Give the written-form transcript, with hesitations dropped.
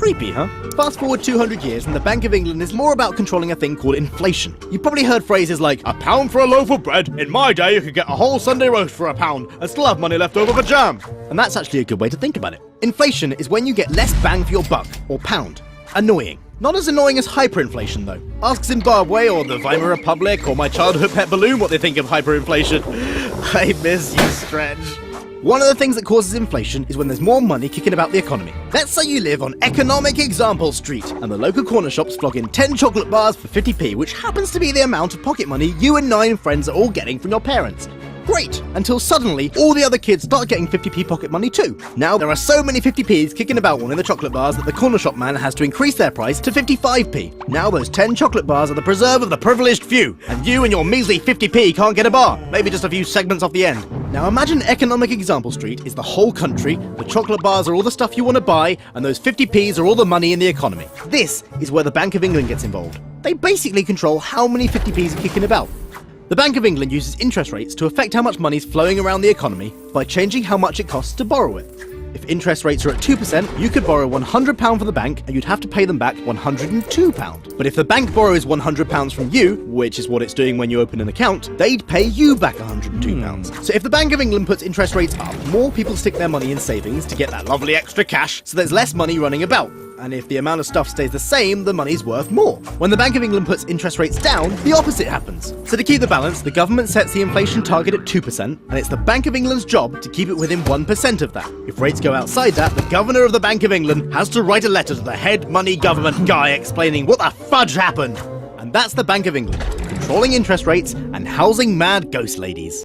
Creepy, huh? Fast forward 200 years and the Bank of England is more about controlling a thing called inflation. You've probably heard phrases like, "A pound for a loaf of bread. In my day, you could get a whole Sunday roast for a pound and still have money left over for jam." And that's actually a good way to think about it. Inflation is when you get less bang for your buck, or pound. Annoying. Not as annoying as hyperinflation, though. Ask Zimbabwe or the Weimar Republic or my childhood pet balloon what they think of hyperinflation. I miss you, Stretch. One of the things that causes inflation is when there's more money kicking about the economy. Let's say you live on Economic Example Street, and the local corner shops flog in 10 chocolate bars for 50p, which happens to be the amount of pocket money you and 9 friends are all getting from your parents. Great! Until suddenly, all the other kids start getting 50p pocket money too. Now there are so many 50p's kicking about wanting the chocolate bars that the corner shop man has to increase their price to 55p. Now those 10 chocolate bars are the preserve of the privileged few, and you and your measly 50p can't get a bar, maybe just a few segments off the end. Now imagine Economic Example Street is the whole country, the chocolate bars are all the stuff you want to buy, and those 50p's are all the money in the economy. This is where the Bank of England gets involved. They basically control how many 50p's are kicking about. The Bank of England uses interest rates to affect how much money is flowing around the economy by changing how much it costs to borrow it. If interest rates are at 2%, you could borrow £100 from the bank and you'd have to pay them back £102. But if the bank borrows £100 from you, which is what it's doing when you open an account, they'd pay you back £102. So if the Bank of England puts interest rates up, more people stick their money in savings to get that lovely extra cash, so there's less money running about. And if the amount of stuff stays the same, the money's worth more. When the Bank of England puts interest rates down, the opposite happens. So to keep the balance, the government sets the inflation target at 2%, and it's the Bank of England's job to keep it within 1% of that. If rates go outside that, the governor of the Bank of England has to write a letter to the head money government guy explaining what the fudge happened. And that's the Bank of England, controlling interest rates and housing mad ghost ladies.